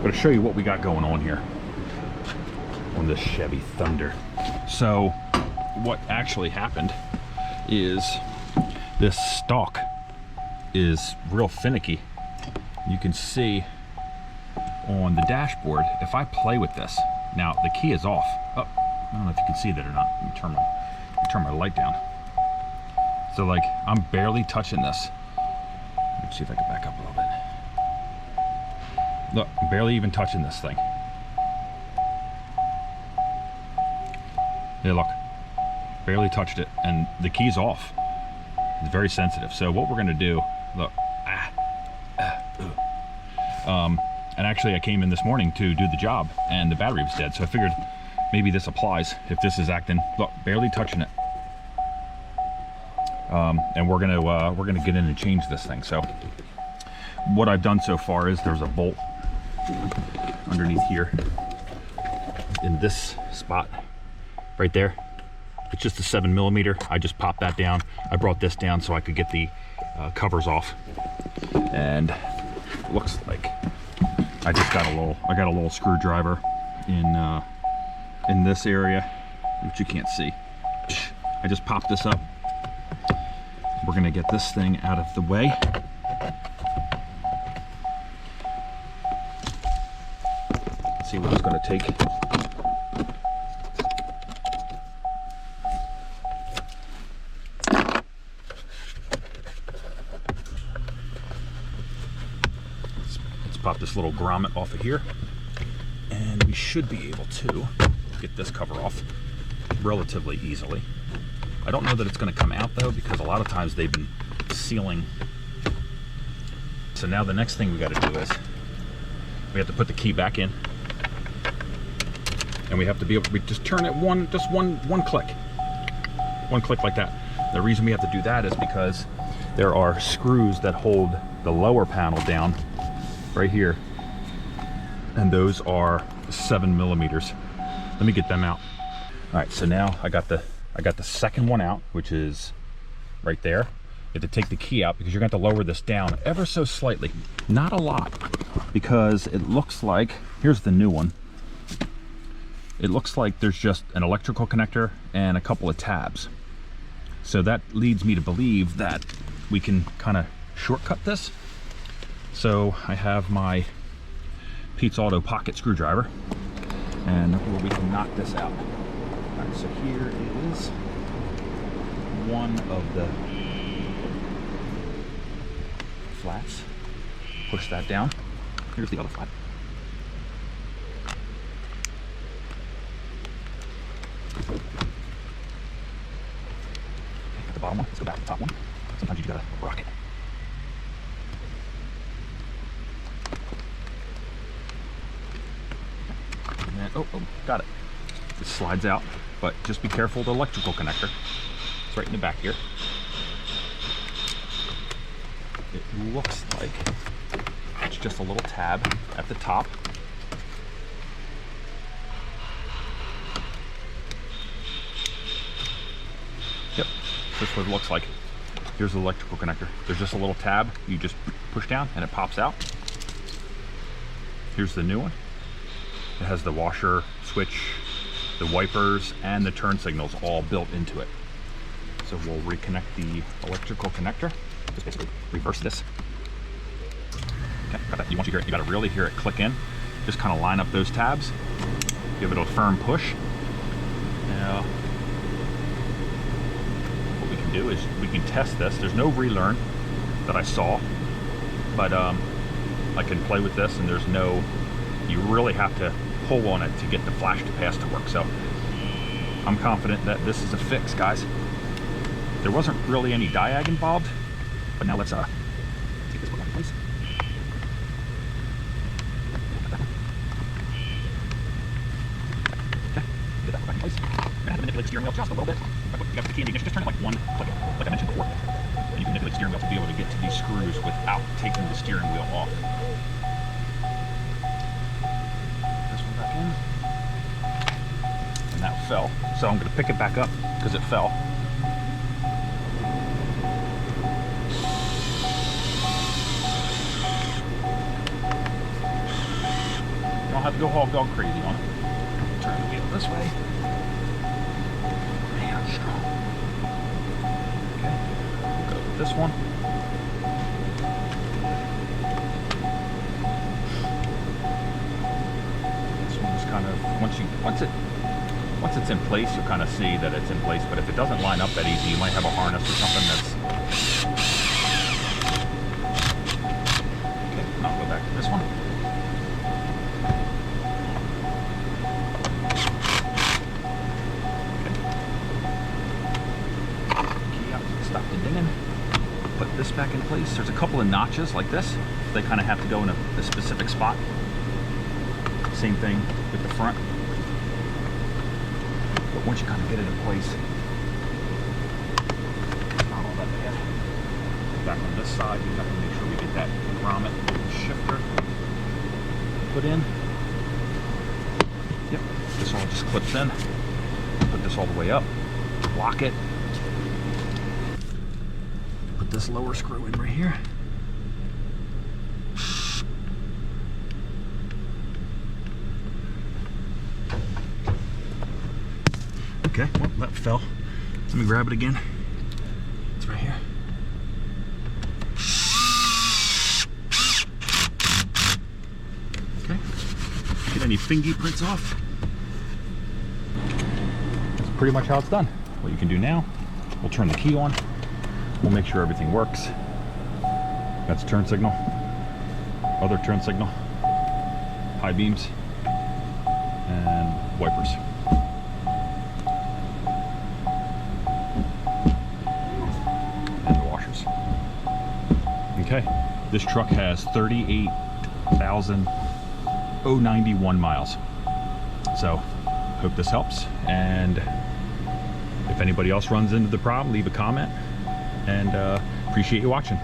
I'm going to show you what we got going on here on this Chevy Thunder. So what actually happened is this stalk is real finicky. You can see on the dashboard, if I play with this, now the key is off. Oh, I don't know if you can see that or not. Let me turn my light down. So like, I'm barely touching this. Let's see if I can back up a little bit. Look, I'm barely even touching this thing. Yeah, look, barely touched it, and the key's off. It's very sensitive. So what we're gonna do, look, and actually I came in this morning to do the job, and the battery was dead, so I figured maybe this applies if this is acting. Look, barely touching it. And we're gonna get in and change this thing. So what I've done so far is there's a bolt underneath here in this spot right there. It's just a 7mm. I just popped that down. I brought this down so I could get the covers off, and it looks like I got a little screwdriver in this area, which you can't see. I just popped this up. We're gonna get this thing out of the way. See what it's gonna take. Let's pop this little grommet off of here, and we should be able to get this cover off relatively easily. I don't know that it's going to come out though, because a lot of times they've been sealing. So now the next thing we got to do is we have to put the key back in, and we have to be able to just turn it one click like that. The reason we have to do that is because there are screws that hold the lower panel down right here, and those are 7mm. Let me get them out. All right, so now I got the second one out, which is right there. You have to take the key out because you're going to have to lower this down ever so slightly. Not a lot, because it looks like, here's the new one. It looks like there's just an electrical connector and a couple of tabs. So that leads me to believe that we can kind of shortcut this. So I have my Pete's Auto pocket screwdriver, and we can knock this out. All right, so here is one of the flats. Push that down. Here's the other flat. Okay, got the bottom one. Let's go back to the top one. Sometimes you gotta rock it. And then, oh, got it. It slides out, but just be careful of the electrical connector. It's right in the back here. It looks like it's just a little tab at the top. Yep, that's what it looks like. Here's the electrical connector. There's just a little tab. You just push down and it pops out. Here's the new one. It has the washer, switch, the wipers, and the turn signals all built into it. So we'll reconnect the electrical connector. Just basically reverse this. Okay, got that. Once you hear it, you gotta really hear it click in. Just kind of line up those tabs. Give it a firm push. Now, what we can do is we can test this. There's no relearn that I saw, but I can play with this, and there's no, you really have to pull on it to get the flash to pass to work. So I'm confident that this is a fix, guys. There wasn't really any diag involved, but now let's take this one in place. Okay, get that back in place. You're gonna have to manipulate the steering wheel just a little bit. You got the key in the ignition, just turn it like one click, like I mentioned before. And you can manipulate the steering wheel to be able to get to these screws without taking the steering wheel off. This one back in. And that fell. So I'm gonna pick it back up because it fell. don't have to go hog dog crazy on it. Turn the wheel this way. Man, strong. Okay, we'll go with this one. This one's kind of, once it's in place, you'll kind of see that it's in place, but if it doesn't line up that easy, you might have a harness or something that's... Okay, I'll go back to this one. Stop the dinging. Put this back in place. There's a couple of notches like this. They kind of have to go in a specific spot. Same thing with the front. But once you kind of get it in place, it's not all that bad. Back on this side, we have to make sure we get that grommet shifter put in. Yep, this all just clips in. Put this all the way up. Lock it. This lower screw in right here. Okay, well, that fell. Let me grab it again. It's right here. Okay, get any fingy prints off. That's pretty much how it's done. What you can do now, we'll turn the key on. We'll make sure everything works. That's turn signal, other turn signal, high beams, and wipers. And the washers. Okay, this truck has 38,091 miles. So, hope this helps. And if anybody else runs into the problem, leave a comment. And appreciate you watching.